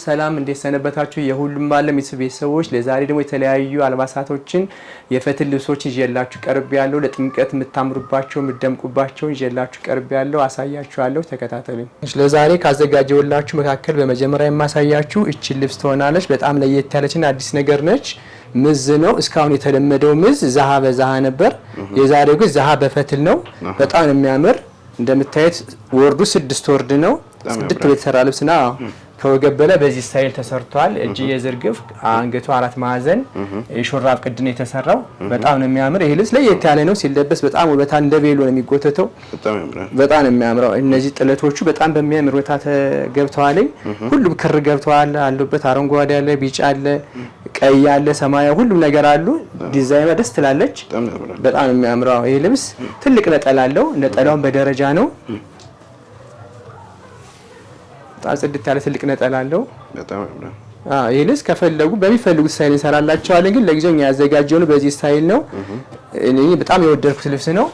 ሰላም እንዴት ሰነበታችሁ? የሁሉም ዓለም ቤተሰቦች ለዛሬ ደግሞ የተለያዩ አልባሳቶችን የፈትል ልብሶችን ይዤላችሁ ቀርብ ያለው ለጥምቀት የምታምሩባቸው የምትደምቁባቸው ይዤላችሁ ቀርብ ያለው አሳያችኋለሁ። ተከታተሉኝ። ለዛሬ ካዘጋጀውላችሁ መካከል በመጀመሪያ የማሳያችሁ እቺ ልብስ ትሆናለች። በጣም ለየት ያለችና አዲስ ነገር ነች። ምዝ ነው። እስካሁን የተለመደው ምዝ ዛሃ በዛሃ ነበር። የዛሬው ግን ዛሃ በፈትል ነው። በጣም የሚያምር እንደምታዩት ወርዱ 6 ወርድ ነው። 6 የተሰራ ልብስ ነው። ከወገብ በላይ በዚህ ስታይል ተሰርቷል። እጅ የዝርግፍ አንገቱ 4 ማዕዘን የሹራብ ቅድ ነው የተሰራው። በጣም ነው የሚያምር። ይሄ ልብስ ለየት ያለ ነው። ሲለበስ በጣም ውበታ እንደ ቬሎ ነው የሚጎተተው። በጣም ነው የሚያምረው። እነዚህ ጥለቶቹ በጣም በሚያምር ሁኔታ ተገብተዋል። ሁሉም ክር ገብተዋል አሉበት። አረንጓዴ አለ፣ ቢጫ አለ፣ ቀይ አለ፣ ሰማያዊ ሁሉም ነገር አሉ። ዲዛይኗ ደስ ትላለች። በጣም ነው የሚያምረው። ይሄ ልብስ ትልቅ ነጠላ አለው። ነጠላውን በደረጃ ነው። በጣም ጽድት ያለ ትልቅ ነጠላ አለው። በጣም ያምራል። ይሄ ልብስ ከፈለጉ በሚፈልጉት ስታይል እንሰራላችኋለን። ግን ለጊዜው ያዘጋጀው ነው በዚህ ስታይል ነው። እኔ በጣም የወደድኩት ልብስ ነው።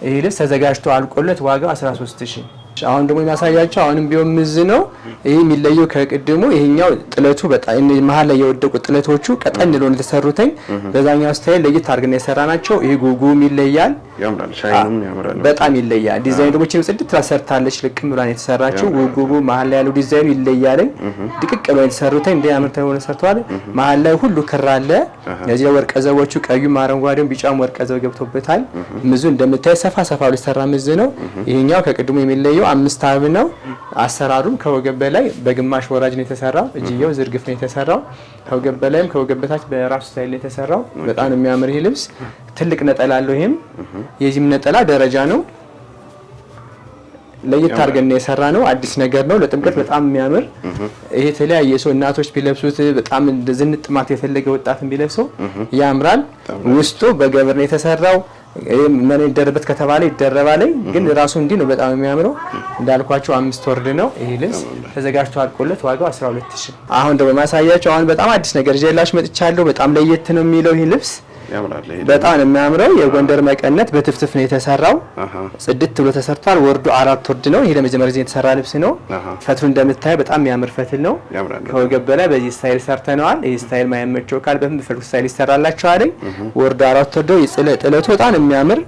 ይሄ ልብስ ተዘጋጅቶ አልቆለት ዋጋው 13000። አሁን ደግሞ የሚያሳያቸው አሁንም ቢሆን ምዝ ነው። ይሄ የሚለየው ከቅድሙ ይሄኛው ጥለቱ በጣም መሀል ላይ የወደቁ ጥለቶቹ ቀጠን ብለው የተሰሩተኝ በዛኛው ስታይል ለየት አድርገን የሰራናቸው። ይሄ ጉጉም ይለያል፣ ያምራል። ሻይኑም ያምራል፣ በጣም ይለያል። ዲዛይኑ ደግሞ ጽድት ተሰርታለች። ልቅም ብሏን የተሰራችው ጉጉሙ መሀል ላይ ያለው ዲዛይኑ ይለያል። ድቅቅ ብለው የተሰሩተኝ እንደ ያምር ተሆነ ሰርቷል። መሀል ላይ ሁሉ ክር አለ። እዚህ ወርቀ ዘቦቹ ቀዩም አረንጓዴም ቢጫም ወርቀ ዘብ ገብቶበታል። ምዙ እንደምታይ ሰፋ ሰፋ ብሎ የተሰራ ምዝ ነው። ይሄኛው ከቅድሙ የሚለየው 5 አርብ ነው። አሰራሩም ከወገብ በላይ በግማሽ ወራጅ ነው የተሰራው። እጅየው ዝርግፍ ነው የተሰራው። ከወገብ በላይም ከወገብ በታች በራሱ ስታይል ነው የተሰራው። በጣም የሚያምር ይሄ ልብስ ትልቅ ነጠላ አለው። ይሄም የዚህም ነጠላ ደረጃ ነው። ለየት አድርገን ነው የሰራ ነው። አዲስ ነገር ነው። ለጥምቀት በጣም የሚያምር ይሄ የተለያየ ሰው እናቶች ቢለብሱት በጣም ዝንጥማት የፈለገ ወጣትን ቢለብሰው ያምራል። ውስጡ በገብር ነው የተሰራው። ምን ይደረበት ከተባለ ይደረባል። ግን ራሱ እንዲህ ነው። በጣም የሚያምረው እንዳልኳችሁ 5 ወርድ ነው። ይሄ ልብስ ተዘጋጅቶ አልቆለት ዋጋው 12000። አሁን ደግሞ ማሳያችሁ አሁን በጣም አዲስ ነገር ይዤላችሁ መጥቻለሁ። በጣም ለየት ነው የሚለው ይሄ ልብስ በጣም የሚያምረው የጎንደር መቀነት በትፍትፍ ነው የተሰራው። ጽድት ብሎ ተሰርቷል። ወርዱ 4 ወርድ ነው። ይሄ ለመጀመሪያ ጊዜ የተሰራ ልብስ ነው። ፈትሉ እንደምታዩ በጣም የሚያምር ፈትል ነው። ከወገብ በላይ በዚህ ስታይል ሰርተነዋል። ይሄ ስታይል ማይመቸው ካል በምትፈልጉት ስታይል ይሰራላችኋል። ወርዱ 4 ወርድ ነው። ጥለቱ በጣም የሚያምር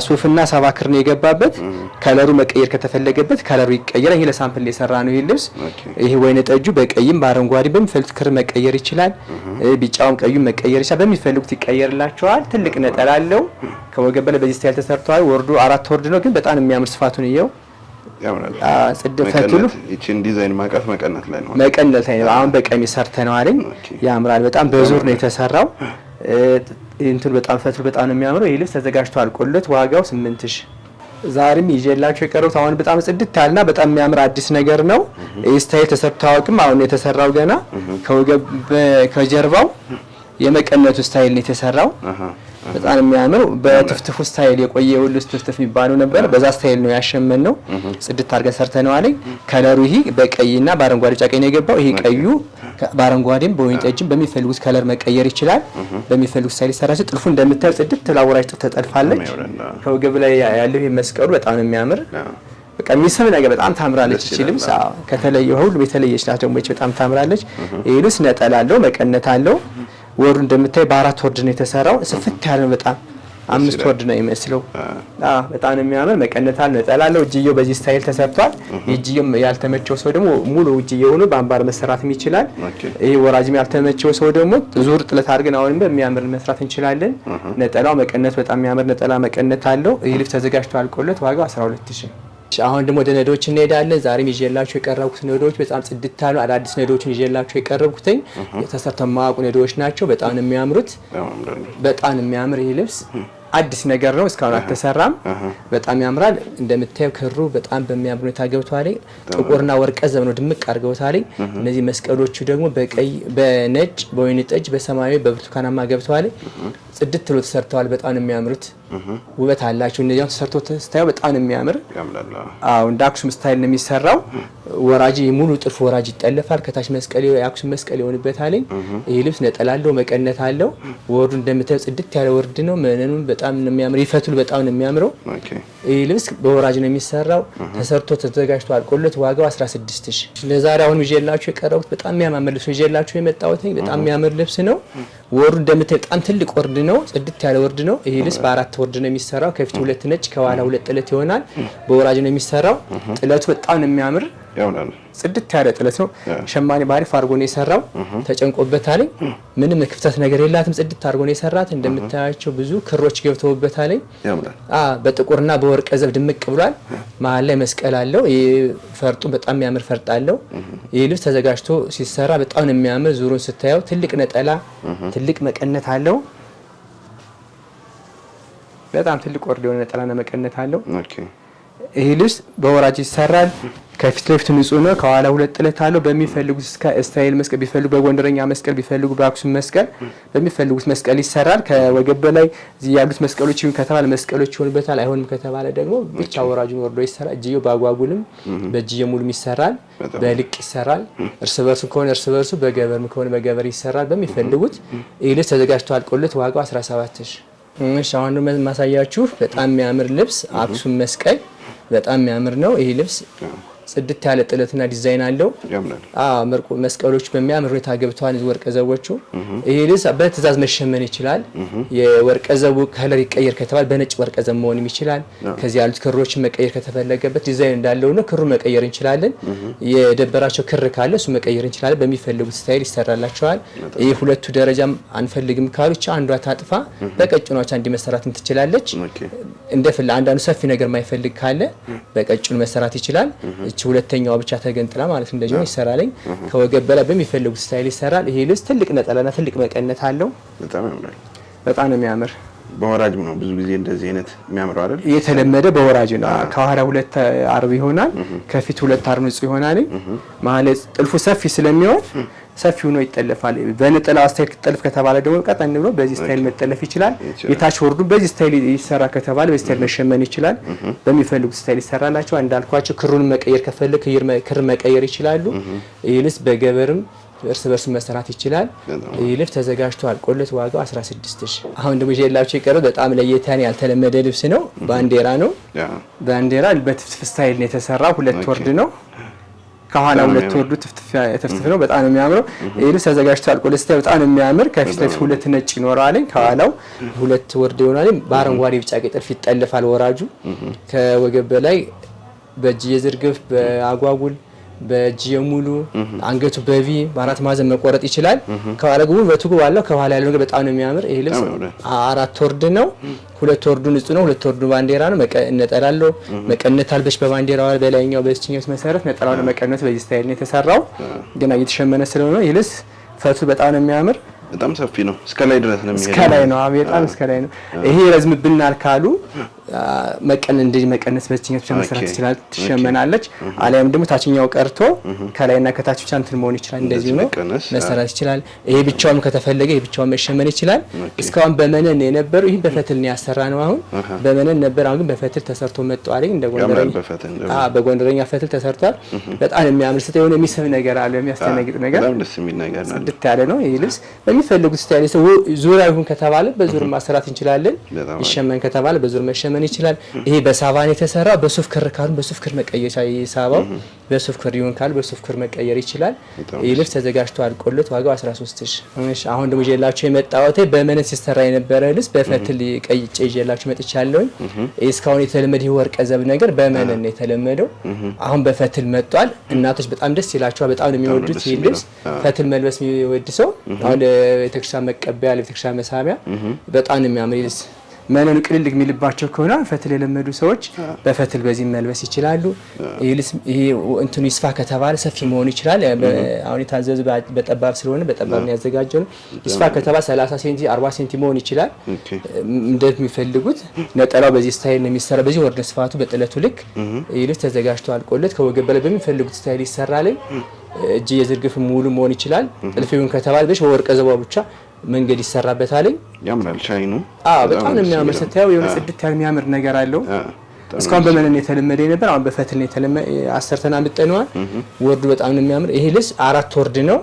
ሱፍና ሰባ ክር ነው የገባበት። ከለሩ መቀየር ከተፈለገበት ከለሩ ይቀየራል። ይሄ ለሳምፕል የሰራ ነው። ይሄ ልብስ ይሄ ወይነ ጠጁ በቀይም በአረንጓዴ በሚፈልጉት ክር መቀየር ይችላል። ቢጫውም ቀዩም መቀየር ይችላል። በሚፈልጉት ይቀየርላቸዋል። ትልቅ ነጠላ አለው። ከወገብ በላይ በዚህ ስታይል ተሰርቷል። ወርዱ 4 ወርድ ነው። ግን በጣም የሚያምር ስፋቱን ይየው። ያምራል። ጽድት ፈትሉ እቺን ዲዛይን ማቀፍ መቀነት ላይ ነው። መቀነት ላይ ነው። አሁን በቀሚስ ሰርተነው አይደል? ያምራል። በጣም በዙር ነው የተሰራው። እንትን በጣም ፈትሉ በጣም ነው የሚያምረው። ይሄ ልብስ ተዘጋጅቶ አልቆለት ዋጋው 8000። ዛሬም ይዤላችሁ የቀረቡት አሁን በጣም ጽድት ያለና በጣም የሚያምር አዲስ ነገር ነው። ይሄ ስታይል ተሰርቶ አያውቅም። አሁን የተሰራው ገና ከወገብ ከጀርባው የመቀነቱ ስታይል ነው የተሰራው። በጣም የሚያምር በትፍትፉ ስታይል የቆየ ሁሉስ ትፍትፍ የሚባለው ነበር። በዛ ስታይል ነው ያሸመነው። ጽድት አድርገን ሰርተነዋል። ከለሩ ይሄ በቀይና በአረንጓዴ ጫቀኝ ነው የገባው። ይሄ ቀዩ በአረንጓዴም በወይን ጠጅም በሚፈልጉት ከለር መቀየር ይችላል። በሚፈልጉት ስታይል ይሰራል። ጥልፉ እንደምታዩ ጽድት ተላወራጭ ተጠልፋለች። ከወገብ ላይ ያለው ይሄ መስቀሉ በጣም ነው የሚያምር። በቃ የሚስብ ነገር በጣም ታምራለች። እቺ ልብስ ከተለየው ሁሉ የተለየች ናት። ደግሞ በጣም ታምራለች። ይሄ ልብስ ነጠላ አለው፣ መቀነት አለው። ወርዱ እንደምታይ በ4 ወርድ ነው የተሰራው። ስፍት ያለ በጣም 5 ወርድ ነው የሚመስለው። በጣም የሚያምር መቀነታል፣ ነጠላ አለው። እጅየው በዚህ ስታይል ተሰርቷል። እጅየው ያልተመቸው ሰው ደግሞ ሙሉ እጅየው ሆኖ በአምባር መሰራትም ይችላል። ይሄ ወራጅም ያልተመቸው ሰው ደግሞ ዙር ጥለት አድርገን አሁንም በሚያምር መስራት እንችላለን። ነጠላው መቀነት በጣም የሚያምር ነጠላ መቀነት አለው። ይሄ ልብስ ተዘጋጅቶ አልቆለት ዋጋው 12000። አሁን ደግሞ ወደ ነዶች እንሄዳለን። ዛሬም ይዤላችሁ የቀረብኩት ነዶች በጣም ጽድት ያሉ አዳዲስ ነዶችን ይዤላችሁ የቀረብኩትኝ የተሰርተው ማቁ ነዶች ናቸው። በጣም የሚያምሩት በጣም የሚያምር ይሄ ልብስ አዲስ ነገር ነው። እስካሁን አልተሰራም። በጣም ያምራል። እንደምታዩ ክሩ በጣም በሚያምር ሁኔታ ገብቷል። ጥቁርና ወርቀ ዘብ ነው ድምቅ አድርገውታል። እነዚህ መስቀሎቹ ደግሞ በቀይ በነጭ በወይን ጠጅ በሰማያዊ በብርቱካናማ ገብተዋል። ጽድት ብሎ ተሰርተዋል። በጣም የሚያምሩት ውበት አላቸው። እነዚያው ተሰርቶ ስታየው በጣም የሚያምር ያምራል። አዎ እንደ አክሱም ስታይል ነው የሚሰራው። ወራጅ ሙሉ ጥልፍ ወራጅ ይጠለፋል። ከታች መስቀል የአክሱም መስቀል ይሆንበታል። ይሄ ልብስ ነጠላ አለው፣ መቀነት አለው። ወርዱ እንደምታየው ጽድት ያለ ወርድ ነው። መነኑን በጣም ነው የሚያምር። ይፈቱል በጣም ነው የሚያምረው። ይሄ ልብስ በወራጅ ነው የሚሰራው። ተሰርቶ ተዘጋጅቶ አልቆለት ዋጋው 16000። ለዛሬ አሁን ይዤላችሁ የቀረቡት በጣም የሚያማምር ልብስ ይዤላችሁ የመጣሁት በጣም የሚያምር ልብስ ነው። ወርዱ እንደምታየው በጣም ትልቅ ወርድ ነው። ጽድት ያለ ወርድ ነው። ይሄ ልብስ በ4 ወርድ ነው የሚሰራው። ከፊት 2 ነጭ ከኋላ 2 ጥለት ይሆናል። በወራጅ ነው የሚሰራው። ጥለቱ በጣም ነው የሚያምር። ያውላል ጽድት ያለ ጥለት ነው። ሸማኔ ባሪፍ አድርጎ ነው የሰራው። ተጨንቆበታል። ምንም ክፍተት ነገር የላትም። ጽድት አድርጎ ነው የሰራት። እንደምታያቸው ብዙ ክሮች ገብተውበታል። ያምራል። በጥቁርና በወርቀ ዘብ ድምቅ ብሏል። መሀል ላይ መስቀል አለው። ይሄ ፈርጡ በጣም የሚያምር ፈርጥ አለው። ይሄ ልብስ ተዘጋጅቶ ሲሰራ በጣም ነው የሚያምር። ዙሩን ስታየው ትልቅ ነጠላ፣ ትልቅ መቀነት አለው። በጣም ትልቅ ወርድ የሆነ ነጠላና መቀነት አለው። ይሄ ልብስ በወራጅ ይሰራል። ከፊት ለፊት ንጹህ ነው። ከኋላ 2 ጥለት አለው። በሚፈልጉት ስታይል መስቀል ቢፈልጉ በጎንደረኛ መስቀል ቢፈልጉ በአክሱም መስቀል በሚፈልጉት መስቀል ይሰራል። ከወገብ በላይ እዚህ ያሉት መስቀሎች ይሁን ከተባለ መስቀሎች ይሆንበታል። አይሆንም ከተባለ ደግሞ ብቻ ወራጁን ወርዶ ይሰራል። እጅየው ባጓጉልም በእጅየ ሙሉም ይሰራል። በልቅ ይሰራል። እርስ በርሱ ከሆነ እርስ በርሱ በገበርም ከሆነ በገበር ይሰራል። በሚፈልጉት ይሄ ልብስ ተዘጋጅቶ አልቆለት ዋጋው 17000። እሺ አሁን ማሳያችሁ በጣም የሚያምር ልብስ አክሱም መስቀል በጣም የሚያምር ነው። ይሄ ልብስ ጽድት ያለ ጥለትና ዲዛይን አለው። መስቀሎች በሚያምር ሁኔታ ገብተዋል። ወርቀ ዘቦቹ ይሄ ልብስ በትእዛዝ መሸመን ይችላል። የወርቀ ዘቡ ከለር ይቀየር ከተባለ በነጭ ወርቀ ዘብ መሆንም ይችላል። ከዚህ ያሉት ክሮችን መቀየር ከተፈለገበት ዲዛይን እንዳለው ነው። ክሩ መቀየር እንችላለን። የደበራቸው ክር ካለ እሱ መቀየር እንችላለን። በሚፈልጉት ስታይል ይሰራላቸዋል። ይሄ 2ቱ ደረጃም አንፈልግም ካሉ አንዷ ታጥፋ በቀጭኗቻ እንዲመሰራት ትችላለች። እንደፈለ አንዳንዱ ሰፊ ነገር ማይፈልግ ካለ በቀጭኑ መሰራት ይችላል። እቺ ሁለተኛዋ ብቻ ተገንጥላ ማለት እንደዚህ ነው ይሰራልኝ። ከወገብ በላይ በሚፈልጉት ስታይል ይሰራል። ይሄ ልብስ ትልቅ ነጠላና ትልቅ መቀነት አለው። በጣም ያምራል። በጣም ነው የሚያምር። በወራጅ ነው ብዙ ጊዜ እንደዚህ አይነት የሚያምረው አይደል? የተለመደ በወራጅ ነው። ከኋላ 2 አርብ ይሆናል። ከፊት 2 አርብ ንጹህ ይሆናል። ማለት ጥልፉ ሰፊ ስለሚሆን ሰፊ ሆኖ ይጠለፋል። በነጠላ ስታይል ከተጠለፍ ከተባለ ደግሞ ቀጠን ብሎ በዚህ ስታይል መጠለፍ ይችላል። የታች ወርዱ በዚህ ስታይል ይሰራ ከተባለ በዚህ ስታይል መሸመን ይችላል። በሚፈልጉት ስታይል ይሰራላቸው። እንዳልኳቸው ክሩን መቀየር ከፈለክ ክር መቀየር ይችላሉ። ይህ ልብስ በገበርም እርስ በርስ መሰራት ይችላል። ይህ ልብስ ተዘጋጅቶ አልቆለት ዋጋው 16000። አሁን ደግሞ ይዤላችሁ የቀረው በጣም ለየት ያልተለመደ ልብስ ነው። ባንዲራ ነው። ባንዲራ በትፍትፍ ስታይል ነው የተሰራው። 2 ወርድ ነው። ከኋላ 2 ወርዱ ትፍትፍ ነው። በጣም ነው የሚያምረው። ይሄ ልብስ ተዘጋጅቶ አልቆለት ስታይ በጣም ነው የሚያምር። ከፊት ለፊት 2 ነጭ ይኖራል። ከኋላው 2 ወርድ ይሆናል። በአረንጓዴ ቢጫ ቀይ ጥልፍ ይጠለፋል ወራጁ። ከወገብ በላይ በእጅየ ዝርግፍ በአጓጉል በእጅየ ሙሉ አንገቱ በቪ በ4 ማዕዘን መቆረጥ ይችላል። ከኋላ ግቡ በትጉ ባለው ከኋላ ያለው ነገር በጣም ነው የሚያምር። ይሄ ልብስ 4 ወርድ ነው። 2 ወርዱ ንጹህ ነው። 2 ወርዱ ባንዲራ ነው። ነጠላ አለው። መቀነት አልበሽ በባንዲራው በላይኛው በስቲኛው መሰረት ነጠላው መቀነት በዚህ ስታይል ነው የተሰራው። ገና እየተሸመነ ስለሆነ ይሄ ልብስ ፈቱ በጣም ነው የሚያምር። በጣም ሰፊ ነው። እስከ ላይ ድረስ ነው የሚሄደው። እስከ ላይ ነው። በጣም እስከ ላይ ነው። ይሄ ረዝምብናል ካሉ እንደዚህ መቀነስ በዚህኛው ብቻ መሰራት ይችላል። ትሸመናለች። አሊያም ደግሞ ታችኛው ቀርቶ ከላይና ከታች ብቻ እንትን መሆን ይችላል። እንደዚህ ነው መሰራት ይችላል። ይሄ ብቻውን ከተፈለገ ይሄ ብቻውን መሸመን ይችላል። እስካሁን በመነን የነበረው ይሄን በፈትል ነው ያሰራ ነው። አሁን በመነን ነበር፣ አሁን ግን በፈትል ተሰርቶ መጥቷል። እንደ ጎንደረኛ በጎንደረኛ ፈትል ተሰርቷል። በጣም የሚያምር ስተ የሆነ የሚስብ ነገር አለ፣ የሚያስደነግጥ ነገር፣ በጣም ደስ የሚል ነገር ነው። ጽድት ያለ ነው። ይሄ ልብስ በሚፈልጉት ስታይል ዙሪያ ይሁን ከተባለ በዙር ማሰራት እንችላለን። ይሸመን ከተባለ በዙር መሸመን ይችላል። ይሄ በሳባን የተሰራ በሱፍ ክር ካሉ በሱፍ ክር መቀየር ይሳባው በሱፍ ክር ይሁን ካሉ በሱፍ ክር መቀየር ይችላል። ይሄ ልብስ ተዘጋጅቶ አልቆለት ዋጋው 13000። እሺ አሁን ደግሞ ይዤላችሁ የመጣሁት በመነን ሲሰራ የነበረ ልብስ በፈትል ቀይጬ ይዤላችሁ መጥቻለሁ። እስካሁን የተለመደ ወርቀ ዘብ ነገር በመነን ነው የተለመደው። አሁን በፈትል መጥቷል። እናቶች በጣም ደስ ይላቸዋል። በጣም ነው የሚወዱት ይሄ ልብስ። ፈትል መልበስ የሚወድ ሰው አሁን ለቤተክርስቲያን መቀበያ ለቤተክርስቲያን መሳቢያ በጣም ነው የሚያምር ልብስ። መነኑ ቅልል የሚልባቸው ከሆነ ፈትል የለመዱ ሰዎች በፈትል በዚህ መልበስ ይችላሉ። ይሄ እንትኑ ይስፋ ከተባለ ሰፊ መሆን ይችላል። አሁን የታዘዙ በጠባብ ስለሆነ በጠባብ ነው ያዘጋጀው። ይስፋ ከተባለ 30 ሴንቲ 40 ሴንቲ መሆን ይችላል። እንደሚፈልጉት ነጠላው በዚህ ስታይል ነው የሚሰራ። በዚህ ወርደ ስፋቱ በጥለቱ ልክ ይሄ ልብስ ተዘጋጅቶ አልቆለት ከወገብ በላይ በሚፈልጉት ስታይል ይሰራል። እጅ የዝርግፍ ሙሉ መሆን ይችላል። ጥልፍዩን ከተባለ በወርቀ ዘባው ብቻ መንገድ ይሰራበታል። ያምራል ሻይኑ። በጣም ነው የሚያምር። ስታየው የሆነ ጽድት ያለ የሚያምር ነገር አለው። እስካሁን በመነን የተለመደ ነበር። አሁን በፈትል ነው የተለመደ። አሰርተና ምጠነዋል። ወርዱ በጣም ነው የሚያምር። ይሄ ልብስ 4 ወርድ ነው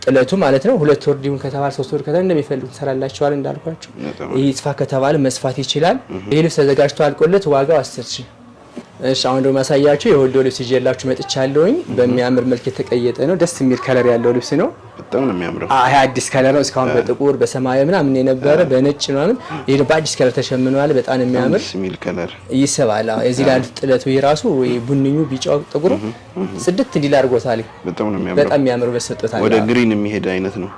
ጥለቱ ማለት ነው። 2 ወርድ ይሁን ከተባለ 3 ወርድ ከተባለ እንደሚፈልጉት ሰራላችኋል እንዳልኳችሁ። ይሄ ይስፋ ከተባለ መስፋት ይችላል። ይሄ ልብስ ተዘጋጅቶ አልቆለት ዋጋው 10,000። እሺ አሁን ደግሞ ማሳያችሁ የወልዶ ልብስ ይዤላችሁ መጥቻለሁኝ። በሚያምር መልክ የተቀየጠ ነው። ደስ የሚል ከለር ያለው ልብስ ነው። በጣም ነው የሚያምረው። ይሄ አዲስ ከለር ነው። እስካሁን በጥቁር በሰማያዊ ምናምን የነበረ በነጭ ምናምን፣ ይሄ በአዲስ ከለር ተሸምኗል። በጣም የሚያምር ደስ የሚል ከለር ይስባል። እዚህ ላይ ጥለቱ የራሱ ቡኒኙ፣ ቢጫው፣ ጥቁሩ ጽድት እንዲል አድርጎታል። በጣም ነው የሚያምረው። በጣም የሚያምር በሰጥቶታል። ወደ ግሪን የሚሄድ አይነት ነው።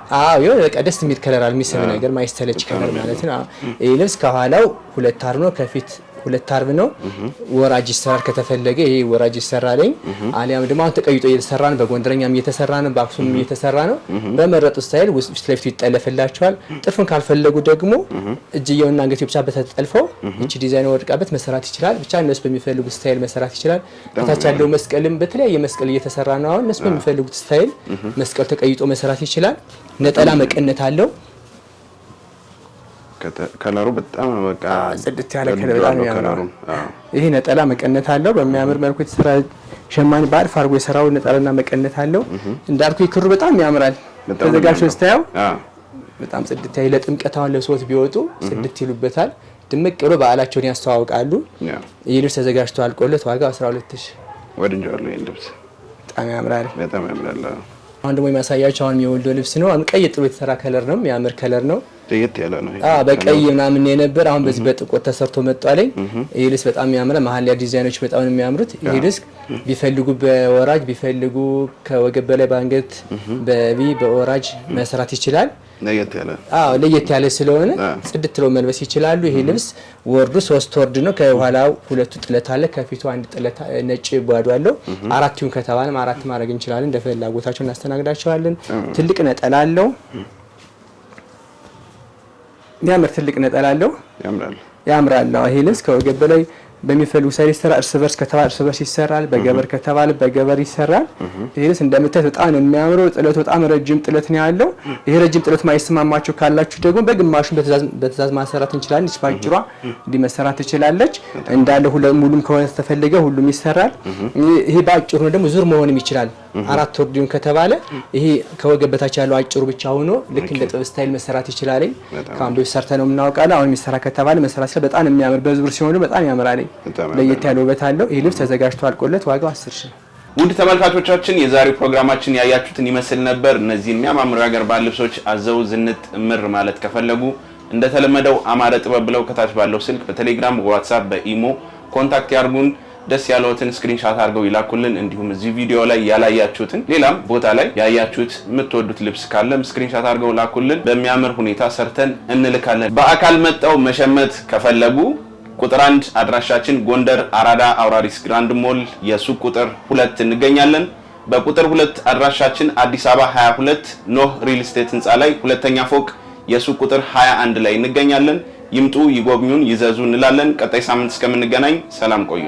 ይሄ በቃ ደስ የሚል ከለር አለ። የሚስብ ነገር ማይስተለች ከለር ማለት ነው። ይሄ ልብስ ከኋላው 2 አርብ ነው፣ ከፊት 2 አርብ ነው። ወራጅ ይሰራል ከተፈለገ ይሄ ወራጅ ይሰራልኝ። አሊያም ደግሞ አሁን ተቀይጦ እየተሰራ ነው። በጎንደረኛም እየተሰራ ነው። በአክሱም እየተሰራ ነው። በመረጡ ስታይል ውስጥ ለፊቱ ይጠለፍላቸዋል። ጥልፉን ካልፈለጉ ደግሞ እጅየውና አንገቱ ብቻ በተጠልፈው እቺ ዲዛይን ወድቃበት መሰራት ይችላል። ብቻ እነሱ በሚፈልጉት ስታይል መሰራት ይችላል። ከታች ያለው መስቀልም በተለያየ መስቀል እየተሰራ ነው። አሁን እነሱ በሚፈልጉት ስታይል መስቀል ተቀይጦ መሰራት ይችላል። ነጠላ መቀነት አለው። ከለሩ በጣም በቃ ጽድት ያለ ከለር በጣም ያምራል። ይሄ ነጠላ መቀነት አለው። በሚያምር መልኩ የተሰራ ሸማኔ በአልፍ አድርጎ የሰራው ነጠላና መቀነት አለው። እንዳልኩ ክሩ በጣም ያምራል። ተዘጋጅቶ ስታየው በጣም ጽድት ያለ ለጥምቀት አሁን ለብሶት ቢወጡ ጽድት ይሉበታል። ድምቅ ብሎ በዓላቸውን ያስተዋውቃሉ። ይሄ ልብስ ተዘጋጅቶ አልቆለት ዋጋው 12,000። ወድንጃለሁ። ይሄን ልብስ በጣም ያምራል። በጣም ያምራል። አሁን ደግሞ የሚያሳያችሁ አሁን የወልዶ ልብስ ነው። አሁን ቀይ ጥሎ የተሰራ ከለር ነው። የሚያምር ከለር ነው። ለየት ያለ ነው። በቀይ ምናምን የነበር አሁን በዚህ በጥቁር ተሰርቶ መጥቷለኝ። ይሄ ልብስ በጣም ያምራል። መሀል ላይ ዲዛይኖች በጣም ነው የሚያምሩት። ይሄ ልብስ ቢፈልጉ በወራጅ ቢፈልጉ ከወገብ በላይ ባንገት በቢ በወራጅ መስራት ይችላል። ለየት ያለ ስለሆነ ጽድት ብሎ መልበስ ይችላሉ። ይሄ ልብስ ወርዱ 3 ወርድ ነው። ከኋላው 2 ጥለት አለ። ከፊቱ 1 ጥለት ነጭ ባዶ አለው። 4 ይሁን ከተባለም 4 ማድረግ እንችላለን። እንደ ፍላጎታቸው እናስተናግዳቸዋለን። ትልቅ ነጠላ አለው። የሚያምር ትልቅ ነጠላ አለው። ያምራል። ይሄ ልብስ ከወገብ በላይ በሚፈልጉ ሳይዝ ይሰራል። እርስ በርስ ከተባለ እርስ በርስ ይሰራል። በገበር ከተባለ በገበር ይሰራል። ይሄ ልብስ እንደምታዩት በጣም ነው የሚያምረው። ጥለቱ በጣም ረጅም ጥለት ነው ያለው። ይሄ ረጅም ጥለት ማይስማማችሁ ካላችሁ ደግሞ በግማሹን በትእዛዝ ማሰራት እንችላለን። ባጭሯ እንዲህ መሰራት ትችላለች። እንዳለ ሙሉም ከሆነ ተፈልገ ሁሉም ይሰራል። ይሄ ባጭሩ ነው ደግሞ ዙር መሆንም ይችላል። 4 ወርዲውን ከተባለ ይሄ ከወገብ በታች ያለው አጭሩ ብቻ ሆኖ ልክ እንደ ጥብ ስታይል መሰራት ይችላል። ካምቦ ሰርተነው እናውቃለን። አሁን የሚሰራ ከተባለ መሰራት ይችላል። በጣም የሚያምር በዙር ሲሆን በጣም ያምራል። ለየት ያለ ውበት አለው። ይሄ ልብስ ተዘጋጅቶ አልቆለት ዋጋው 10,000። ውድ ተመልካቾቻችን የዛሬው ፕሮግራማችን ያያችሁትን ይመስል ነበር። እነዚህን የሚያማምሩ የሀገር ባህል ልብሶች አዘው ዝንጥ ምር ማለት ከፈለጉ እንደተለመደው አማረ ጥበብ ብለው ከታች ባለው ስልክ በቴሌግራም በዋትስአፕ በኢሞ ኮንታክት ያርጉን። ደስ ያለዎትን ስክሪንሻት አድርገው ይላኩልን። እንዲሁም እዚህ ቪዲዮ ላይ ያላያችሁትን ሌላም ቦታ ላይ ያያችሁት የምትወዱት ልብስ ካለም ስክሪንሻት አድርገው ላኩልን። በሚያምር ሁኔታ ሰርተን እንልካለን። በአካል መጣው መሸመት ከፈለጉ ቁጥር 1 አድራሻችን ጎንደር አራዳ አውራሪስ ግራንድ ሞል የሱቅ ቁጥር 2 እንገኛለን። በቁጥር 2 አድራሻችን አዲስ አበባ 22 ኖህ ሪል ስቴት ህንጻ ላይ ሁለተኛ ፎቅ የሱቅ ቁጥር 21 ላይ እንገኛለን። ይምጡ፣ ይጎብኙን፣ ይዘዙ እንላለን። ቀጣይ ሳምንት እስከምንገናኝ ሰላም ቆዩ።